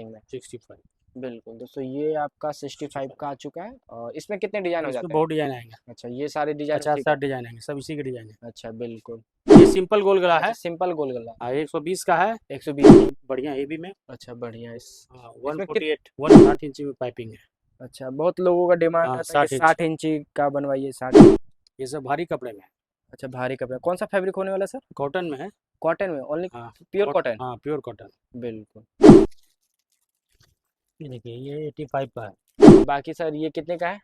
में 65। बिल्कुल दोस्तों, ये आपका 65 का आ चुका है। और इसमें कितने डिजाइन हो इसमें जाते हैं? बहुत डिजाइन आएंगे, अच्छा, ये सारे डिजाइन 50 उसी का? 60 डिजाइन आएंगे, सब इसी के डिजाइन है। अच्छा बिल्कुल। ये सिंपल गोल गला अच्छा, है। सिंपल गोल गला। हाँ, 120 का है। 120। बढ़िया हेवी में। अच्छा बढ़िया। हाँ, इसमें कित 148 160 इंची में पाइपिंग है। अच्छा, बहुत लोगों का डिमांड हाँ, रहता है कि 60 इंच। 60 इंची का बनवाइए, 60। ये सब भारी कपड़े में है। अच्छा, भारी कपड़ा कौन सा फैब्रिक होने वाला है सर? कॉटन में है। कॉटन में ओनली? हाँ, प्योर कॉटन? हाँ प्योर कॉटन। बिल्कुल। ये देखिए, ये 85 का है। बाकी सर ये कितने का है?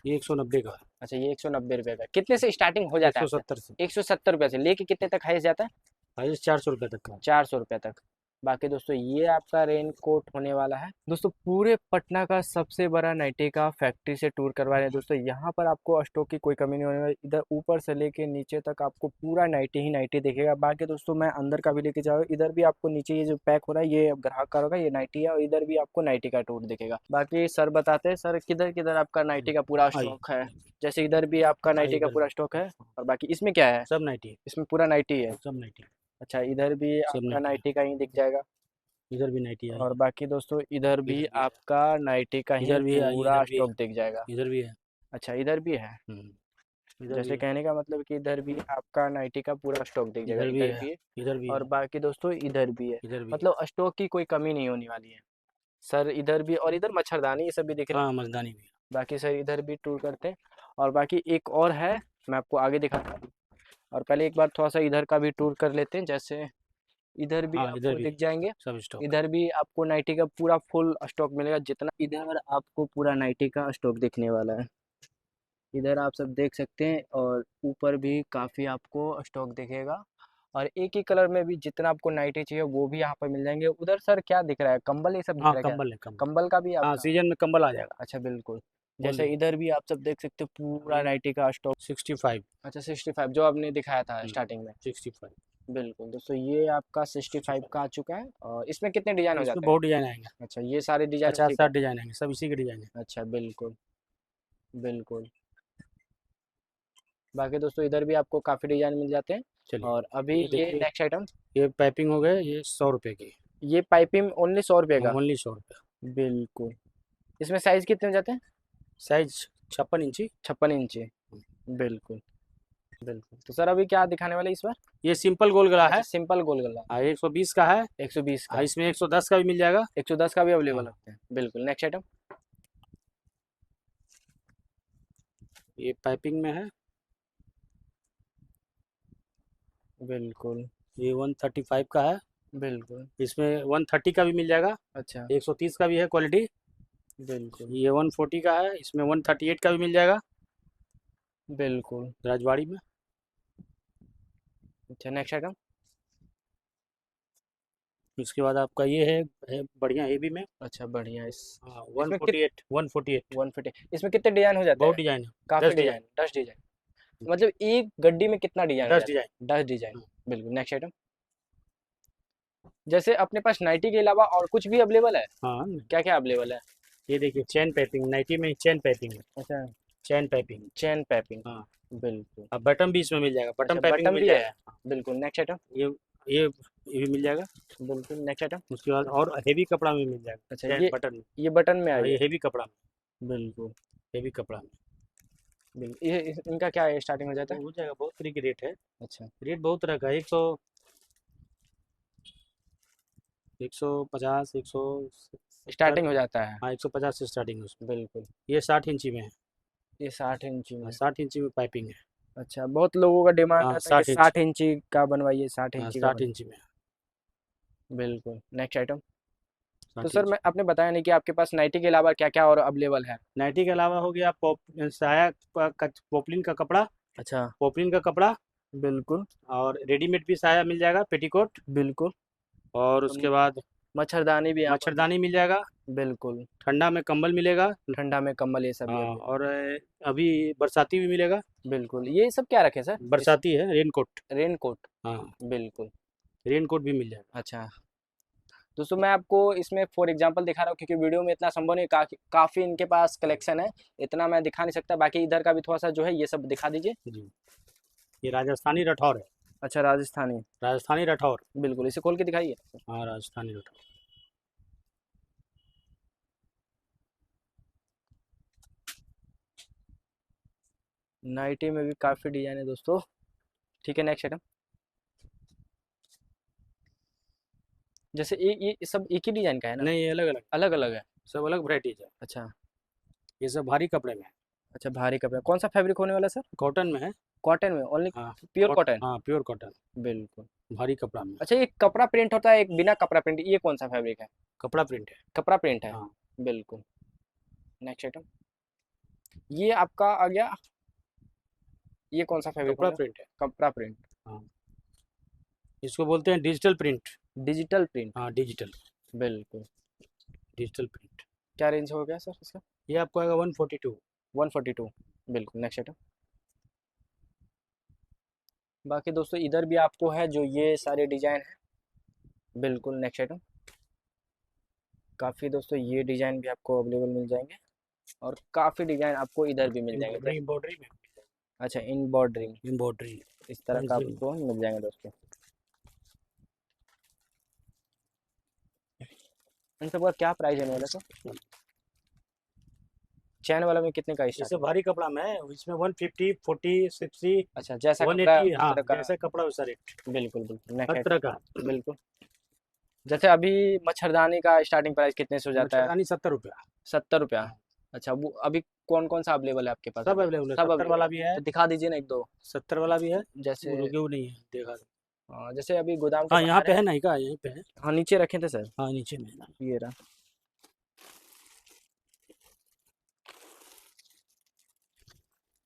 ये 190 का है। अच्छा, ये 190 रुपये का। कितने से स्टार्टिंग हो जाता है आपका? 170 से। 170 रुपये से लेके कितने तक हाईएस्ट जाता है? हाईएस्ट 400 रुपये तक का है। 400 रुपये तक। बाकी दोस्तों ये आपका रेन कोट होने वाला है। दोस्तों पूरे पटना का सबसे बड़ा नाइटी का फैक्ट्री से टूर करवा रहे हैं दोस्तों। यहाँ पर आपको स्टॉक की कोई कमी नहीं होने वाली। इधर ऊपर से लेके नीचे तक आपको पूरा नाइटी ही नाइटी दिखेगा। बाकी दोस्तों मैं अंदर का भी लेके जाऊँ। इधर भी आपको नीचे ये जो पैक हो रहा है ये ग्राहक का होगा, ये नाइटी है। और इधर भी आपको नाइटी का टूर दिखेगा। बाकी सर बताते हैं सर किधर किधर आपका नाइटी का पूरा आइए, स्टॉक है। जैसे इधर भी आपका आइए नाइटी का इधर पूरा भी। स्टॉक है। और बाकी इसमें क्या है? सब नाइटी है। इसमें पूरा नाइटी है। सब नाइटी है। अच्छा, इधर भी सब आपका नाइटी है। नाइटी का ही दिख जाएगा। इधर भी नाइटी आई और है। बाकी दोस्तों इधर भी इधर भी है। आपका नाइटी का ही इधर भी है, आइए पूरा इधर भी है। स्टॉक दिख जाएगा। इधर भी है। अच्छा, इधर भी है। इधर भी जैसे है। कहने का मतलब कि इधर भी आपका नाइटी का पूरा स्टॉक दिख जाएगा। इधर भी इधर है। भी है। इधर भी और है। बाकी दोस्तों इधर भी है। इधर भी है। मतलब स्टॉक की कोई कमी नहीं होने वाली है सर। इधर भी और इधर मच्छरदानी ये सब भी दिख रहे हैं। हाँ, मर्दानी भी है। बाकी सर इधर भी टूर करते हैं। और बाकी एक और है, मैं आपको आगे दिखाता हूँ। और पहले एक बार थोड़ा सा इधर का भी टूर कर लेते हैं। जैसे इधर भी हाँ, इधर आपको भी दिख जाएंगे। सब स्टॉक। इधर भी आपको नाइटी का पूरा फुल स्टॉक मिलेगा। जितना इधर आपको पूरा नाइटी का स्टॉक दिखने वाला है। इधर आप सब देख सकते हैं। और ऊपर भी काफ़ी आपको स्टॉक दिखेगा। और एक ही कलर में भी जितना आपको नाइटी चाहिए वो भी यहाँ पर मिल जाएंगे। उधर सर क्या दिख रहा है? कंबल ये सब दिख हाँ, रहा है क्या? कंबल है कंबल। कंबल का भी हाँ, आपका? सीजन में कंबल आ जाएगा। अच्छा बिल्कुल। बोल जैसे दिए। इधर भी आप सब देख सकते हो पूरा नाइटी का स्टॉक। 65। अच्छा, 65 जो आपने दिखाया था स्टार्टिंग में। 65। बिल्कुल दोस्तों, ये आपका 65 का आ चुका है। और इसमें कितने डिजाइन हो इसमें जाते हैं? बहुत डिजाइन आएंगे, अच्छा, ये सारे डिजाइन 50 उसी का? 60 डिजाइन आएंगे, सब इसी के डिजाइन है। अच्छा बिल्कुल। बिल्कुल। बाकी दोस्तों इधर भी आपको काफ़ी डिजाइन मिल जाते हैं। चलिए, और अभी ये ये देखिए। Next item. ये पाइपिंग हो गए, ये 100 रुपये की। ये पाइपिंग ओनली 100 रुपये हाँ, का? ओनली 100 रुपये। बिल्कुल। इसमें साइज कितने हो जाते हैं? साइज 56 इंची। 56 इंची। बिल्कुल। बिल्कुल तो सर अभी क्या दिखाने वाले इस बार? ये सिंपल गोल गला अच्छा, है। सिंपल गोल गला। हाँ, 120 का है। 120 हाँ, का। इसमें 110 का भी मिल जाएगा। 110 का भी अवेलेबल हाँ, रखते हैं। बिल्कुल। Next item. ये पाइपिंग में है। बिल्कुल। ये 135 का है। बिल्कुल। इसमें 130 का भी मिल जाएगा। अच्छा। 130 का भी है क्वालिटी। बिल्कुल। ये 140 का है, इसमें 138 का भी मिल जाएगा बिल्कुल। राजवाड़ी में। अच्छा, नेक्स्ट आइटम। उसके बाद आपका ये है बढ़िया हेवी में। अच्छा बढ़िया। हाँ, इसमें कित 148। 150 इसमें कितने डिजाइन हो जाते बहुत हैं? डिजाइन है। काफ़ी 10 डिजाइन। Design, 10 design. मतलब एक गड्डी में कितना डिजाइन हो 10 जाता डिजाइन। है? 10 डिजाइन। बिल्कुल। Next item. जैसे अपने पास नाइटी के अलावा और कुछ भी अवेलेबल है? हाँ, क्या क्या अवेलेबल है? ये देखिए, चेन पाइपिंग, नाइटी में चेन पाइपिंग है। अच्छा, चेन पाइपिंग। Chain piping. हाँ। बिल्कुल। अब बटन भी इसमें मिल जाएगा, बटन अच्छा, पाइपिंग बटन मिल भी है? जाएगा। हाँ, बिल्कुल। Next item. ये ये ये भी मिल जाएगा। बिल्कुल। Next item. उसके बाद और हेवी कपड़ा में मिल जाएगा, अच्छा, चेन बटन में। ये बटन में आ हाँ, गया। ये हेवी कपड़ा में। बिल्कुल। हेवी कपड़ा में। बिल्कुल इनका क्या है, स्टार्टिंग हो जाता वो है? हो जाएगा, बहुत तरह की रेट है। अच्छा। रेट बहुत तरह का है। 100, 150, 170। स्टार्टिंग हो जाता है। हाँ, 150 से स्टार्टिंग है उसमें। बिल्कुल। ये 60 इंची में है। ये 60 इंची हाँ, में? 60 इंची में पाइपिंग है। अच्छा, बहुत लोगों का डिमांड हाँ, रहता है कि 60 इंच। 60 इंची का बनवाइए, साठ हाँ, इंची का 60 बनवाइए। इंची में। बिल्कुल। Next item. तो 60 सर इंच। मैं आपने बताया नहीं कि आपके पास नाइटी के अलावा क्या क्या और अवेलेबल है? नाइटी के अलावा हो गया साया पोपलिन का कपड़ा। अच्छा। पोपलिन का कपड़ा। बिल्कुल। और रेडीमेड भी साया मिल जाएगा, पेटीकोट। बिल्कुल। और तो उसके बाद मच्छरदानी भी यहाँ पर मच्छरदानी मिल जाएगा। बिल्कुल। ठंडा में कंबल मिलेगा। ठंडा में कंबल ये सब भी हाँ, अवेलेबल। और अभी बरसाती भी मिलेगा। बिल्कुल। ये सब क्या रखे सर इस? बरसाती है, रेनकोट। Rain coat. हाँ, बिल्कुल। रेनकोट भी मिल जाएगा। अच्छा दोस्तों, मैं आपको इसमें फॉर एग्जांपल दिखा रहा हूँ क्योंकि वीडियो में इतना संभव नहीं। काफ़ी इनके पास कलेक्शन है। इतना मैं दिखा नहीं सकता। बाकी इधर का भी थोड़ा सा जो है ये सब दिखा दीजिए। जी, ये राजस्थानी रठौर है। अच्छा, राजस्थानी। राजस्थानी रठौर। बिल्कुल, इसे खोल के दिखाइए। हाँ, राजस्थानी रठौर। नाइटी में भी काफ़ी डिजाइन है दोस्तों। ठीक है, नेक्स्ट आइटम। जैसे ये सब एक ही डिजाइन का है ना? नहीं, ये अलग अलग, अलग अलग है। सब अलग वराइटीज है। अच्छा। ये सब भारी कपड़े में है। अच्छा, भारी कपड़ा कौन सा फैब्रिक होने वाला है सर? कॉटन में है। कॉटन में ओनली? हाँ। Pure cotton? हाँ, प्योर कॉटन। बिल्कुल। भारी कपड़ा में। अच्छा, एक कपड़ा प्रिंट होता है, एक बिना कपड़ा प्रिंट, ये कौन सा फैब्रिक है? कपड़ा प्रिंट है। कपड़ा प्रिंट है। हाँ। बिल्कुल। Next item. ये आपका आ गया, ये कौन सा फैब्रिक कपड़ा होगा? प्रिंट है। कपड़ा प्रिंट। हाँ, इसको बोलते हैं डिजिटल प्रिंट। Digital print. हाँ, डिजिटल। बिल्कुल। Digital print. क्या रेंज हो गया सर इसका? ये आपको आएगा 142। 142। बिल्कुल, नेक्स्ट आइटम। बाकी दोस्तों इधर भी आपको है जो ये सारे डिजाइन है। बिल्कुल, नेक्स्ट आइटम। काफ़ी दोस्तों ये डिजाइन भी आपको अवेलेबल मिल जाएंगे, और काफ़ी डिजाइन आपको इधर भी मिल जाएंगे एम्ब्रॉयडरी, एम्ब्रॉयडरी में। अच्छा, इन बॉर्डरिंग एम्ब्रॉयडरी। इस तरह का पेंसिल। आपको मिल जाएंगे दोस्तों। इन सब का क्या प्राइस है मेरा सर? चैन वाला में कितने का इससे स्टार्टिंग? भारी कपड़ा में है, इसमें 150, 40, 60, अच्छा, जैसा कपड़ा 180। उस हाँ, तरह का। जैसा कपड़ा वैसा रेट। बिल्कुल बिल्कुल, नेक्स्ट हर तरह आइटम। का। बिल्कुल। जैसे अभी मच्छरदानी का स्टार्टिंग प्राइस कितने से हो जाता है? मच्छरदानी 70 रुपया। 70 रुपया। हाँ, अच्छा, वो अभी कौन कौन सा अवेलेबल है आपके पास सब अभी? अवेलेबल है। सब 70 अवेलेबल वाला है। भी है। तो दिखा दीजिए ना एक दो। 70 वाला भी है। जैसे वो रुके हुए नहीं है, देखा। जैसे अभी गोदाम के हाँ, यहाँ बाहर पे है। है, नहीं का यहीं पे है। हाँ, नीचे रखे थे सर। हाँ, नीचे में है ना। ये रहा।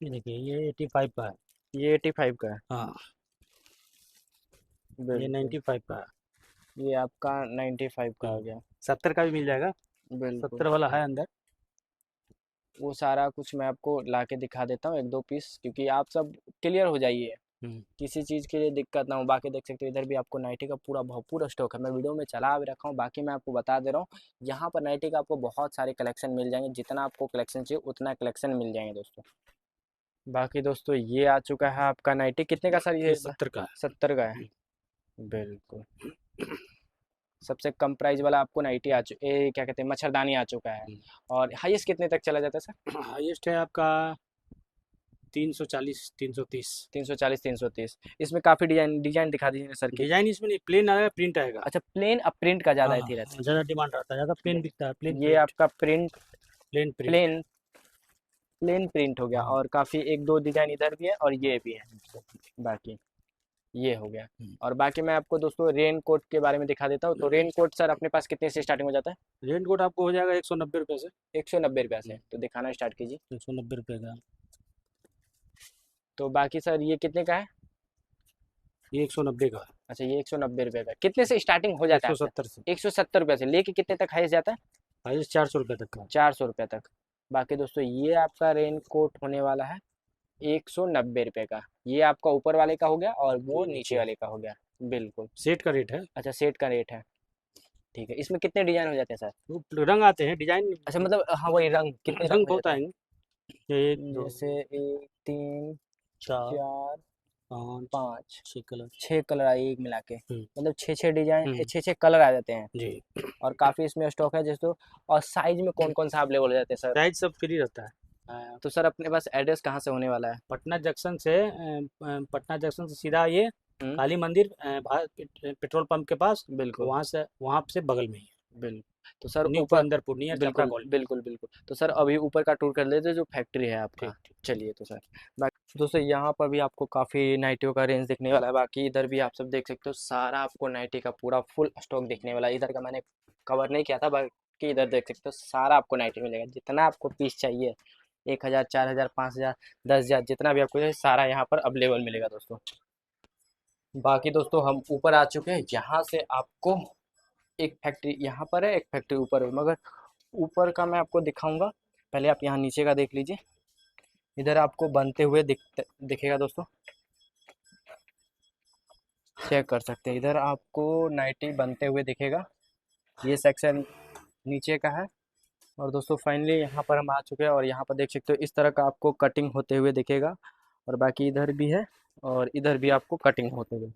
ये देखिए, ये 85 का है। ये 85 का है। हाँ, ये बिल्कुल। 95 का है। ये आपका 95 का आ गया। 70 का भी मिल जाएगा। बिल्कुल। 70 वाला है अंदर। वो सारा कुछ मैं आपको ला के दिखा देता हूँ एक दो पीस, क्योंकि आप सब क्लियर हो जाइए, हम्म। किसी चीज़ के लिए दिक्कत ना हो। बाकी देख सकते हो इधर भी आपको नाइटी का पूरा भरपूर स्टॉक है, मैं वीडियो में चला भी रखा हूँ, बाकी मैं आपको बता दे रहा हूँ। यहाँ पर नाइटी का आपको बहुत सारे कलेक्शन मिल जाएंगे, जितना आपको कलेक्शन चाहिए उतना कलेक्शन मिल जाएंगे दोस्तों। बाकी दोस्तों ये आ चुका है आपका नाइटी, कितने का सर ये ये? 70 का है। 70 का है। बिल्कुल। सबसे कम प्राइस वाला आपको नाइटी ये क्या कहते हैं, मच्छरदानी आ चुका है। और हाईएस्ट कितने तक चला जाता है सर? हाईएस्ट है आपका 340, 330। 340, 330। इसमें काफ़ी डिजाइन डिजाइन दिखा दीजिए सर की। डिजाइन इसमें नहीं, प्लेन आएगा, प्रिंट आएगा। अच्छा, प्लेन, अब प्रिंट का ज़्यादा हाँ, अथी रहता ज़्यादा डिमांड रहता है, ज़्यादा प्लेन है। बिकता है, प्लेन ये प्रिंट। आपका print, plain print. Plain, plain print हो गया, हाँ। और काफ़ी एक दो डिजाइन इधर भी है और ये भी है। बाकी ये हो गया। हम्म। और बाकी मैं आपको दोस्तों रेन कोट के बारे में दिखा देता हूँ। तो रेन कोट सर अपने पास कितने से स्टार्टिंग हो जाता है? रेन कोट आपको हो जाएगा 190 रुपये से। 190 रुपया से, तो दिखाना स्टार्ट कीजिए। 190 रुपये का। तो बाकी सर ये कितने का है? ये 190 का। अच्छा, ये 190 रुपये का, कितने से स्टार्टिंग हो एक जाता है सौ आपका? सत्तर से 170 रुपया से लेके कितने तक हाईएस्ट जाता है? हाईएस्ट 400 रुपये तक का। 400 रुपया तक। बाकी दोस्तों ये आपका रेन कोट होने वाला है 190 रुपये का। ये आपका ऊपर वाले का हो गया और वो ये नीचे नीचे वाले का हो गया। बिल्कुल। सेट का रेट है। अच्छा, सेट का रेट है। ठीक है, इसमें कितने डिजाइन हो जाते हैं सर? वो रंग आते हैं, डिजाइन। अच्छा, मतलब हाँ वही रंग, कितने रंग रंग हो बहुत जाते आएंगे। एक, हैं? दो, जैसे एक, तीन, चार, चार, पाँच, पाँच, 6 कलर। 6 कलर आए एक मिला के, हम्म। मतलब छः छः डिजाइन, हम्म। 6 6 कलर आ जाते हैं। जी। और काफ़ी इसमें स्टॉक है जैसे। और साइज में कौन कौन सा अवेलेबल हो जाते हैं सर? साइज सब फ्री रहता है। तो सर अपने पास एड्रेस कहाँ से होने वाला है? पटना जंक्शन से सीधा ये हम्म। काली मंदिर, पेट्रोल पंप के पास। बिल्कुल। वहाँ से बगल में ही बिल्कुल। तो सर है, न्यू ऊपर, अंदरपुर, नियर छपरा बिल्कुल कॉलोनी। बिल्कुल बिल्कुल, तो सर अभी ऊपर का टूर कर लेते हैं जो फैक्ट्री है आपका। ठीक ठीक। चलिए तो सर, बाकी दोस्तों यहाँ पर भी आपको काफ़ी नाइटियों का रेंज दिखने वाला है। बाकी इधर भी आप सब देख सकते हो, सारा आपको नाइटी का पूरा फुल स्टॉक दिखने वाला है। इधर का मैंने कवर नहीं किया था, बाकी इधर देख सकते हो सारा आपको नाइटी मिलेगा, जितना आपको पीस चाहिए, 1,000, 4,000, 5,000, 10,000, जितना भी आपको चाहिए सारा यहाँ पर अवेलेबल मिलेगा दोस्तों। बाकी दोस्तों हम ऊपर आ चुके हैं, यहाँ से आपको एक फैक्ट्री यहाँ पर है, एक फैक्ट्री ऊपर है, मगर ऊपर का मैं आपको दिखाऊंगा। पहले आप यहाँ नीचे का देख लीजिए। इधर आपको बनते हुए दिखेगा दोस्तों, चेक कर सकते हैं, इधर आपको नाइटी बनते हुए दिखेगा। ये सेक्शन नीचे का है। और दोस्तों फाइनली यहाँ पर हम आ चुके हैं, और यहाँ पर देख सकते हो इस तरह का आपको कटिंग होते हुए दिखेगा। और बाकी इधर भी है, और इधर भी आपको कटिंग होते हुए,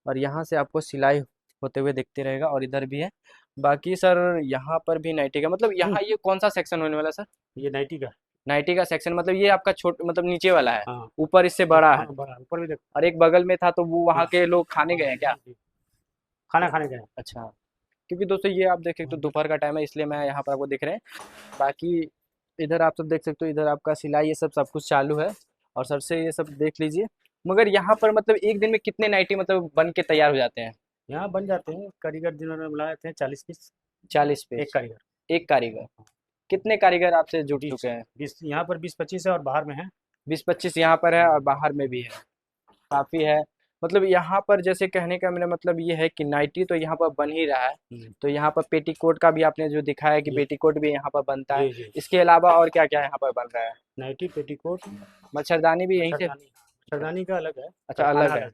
और यहाँ से आपको सिलाई होते हुए दिखते रहेगा, और इधर भी है। बाकी सर यहाँ पर भी नाइटी का, मतलब यहाँ ये कौन सा सेक्शन होने वाला है सर? ये नाइटी का। नाइटी का सेक्शन मतलब ये आपका छोट मतलब नीचे वाला है, हाँ ऊपर इससे बड़ा है। हाँ, बड़ा ऊपर भी देख। और एक बगल में था तो वो वहाँ हाँ के लोग खाने गए हाँ हैं क्या? जी जी, खाना खाने गए। अच्छा। क्योंकि दोस्तों ये आप देख सकते हो हाँ दोपहर का टाइम है, इसलिए मैं यहाँ पर आपको दिख रहे हैं। बाकी इधर आप सब देख सकते हो, इधर आपका सिलाई ये सब कुछ चालू है। और सर से ये सब देख लीजिए। मगर यहाँ पर मतलब एक दिन में कितने नाइटी मतलब बन के तैयार हो जाते हैं? यहाँ बन जाते हैं, कारीगर जिन्होंने बुलाए थे 40 पीस। 40 पीस? एक कारीगर। एक कारीगर? कितने कारीगर आपसे जुड़ चुके बीस हैं? बीस यहाँ पर 20-25 है और बाहर में है। 20-25 यहाँ पर है और बाहर में भी है। काफ़ी है। मतलब यहाँ पर जैसे कहने का मेरा मतलब ये है कि नाइटी तो यहाँ पर बन ही रहा है। हम्म, तो यहाँ पर पेटीकोट का भी आपने जो दिखाया कि जी पेटीकोट भी यहाँ पर बनता है। जी जी। इसके अलावा और क्या-क्या यहाँ पर बन रहा है? नाइटी, पेटीकोट, मच्छरदानी भी यहीं से? मच्छरदानी। हाँ, मच्छरदानी का अलग है, अच्छा, कारखाना अलग है। अलग।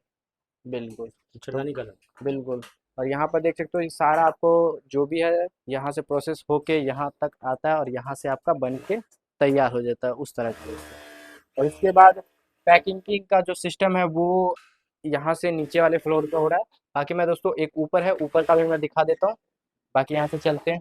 बिल्कुल। तो मच्छरदानी का अलग। बिल्कुल। और यहाँ पर देख सकते हो ये सारा आपको जो भी है यहाँ से प्रोसेस होके यहाँ तक आता है और यहाँ से आपका बन के तैयार हो जाता है उस तरह से। और इसके बाद पैकिंग का जो सिस्टम है वो यहाँ से नीचे वाले फ्लोर पे हो रहा है। बाकी मैं दोस्तों एक ऊपर है, ऊपर का भी मैं दिखा देता हूँ। बाकी यहाँ से चलते हैं।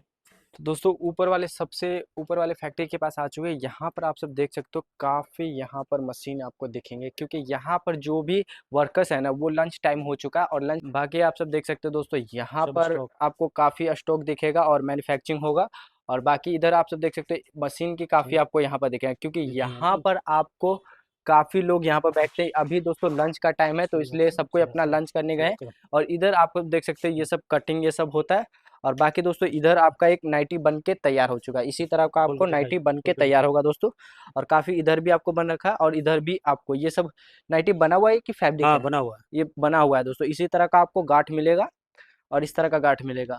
तो दोस्तों ऊपर वाले सबसे ऊपर वाले फैक्ट्री के पास आ चुके हैं। यहाँ पर आप सब देख सकते हो काफ़ी यहाँ पर मशीन आपको दिखेंगे, क्योंकि यहाँ पर जो भी वर्कर्स है ना वो लंच टाइम हो चुका है और लंच बाकी आप सब देख सकते हो दोस्तों यहाँ सब पर स्टॉक। आपको काफ़ी स्टॉक दिखेगा और मैन्युफैक्चरिंग होगा। और बाकी इधर आप सब देख सकते हो मशीन की काफ़ी आपको यहाँ पर दिखेगा, क्योंकि यहाँ दिखेंगे। पर आपको काफ़ी लोग यहाँ पर बैठते हैं। अभी दोस्तों लंच का टाइम है तो इसलिए सब कोई अपना लंच करने गए हैं। और इधर आप देख सकते हैं ये सब कटिंग ये सब होता है। और बाकी दोस्तों इधर आपका एक नाइटी बन के तैयार हो चुका है। इसी तरह का खोल के आपको नाइटी दिखाइए, बन के खोल के तैयार दिखाइए। होगा दोस्तों। और काफ़ी इधर भी आपको बन रखा है और इधर भी आपको ये सब नाइटी बना हुआ है कि फैब्रिक हाँ है? बना हुआ है। ये बना हुआ है दोस्तों। इसी तरह का आपको गांठ मिलेगा और इस तरह का गांठ मिलेगा।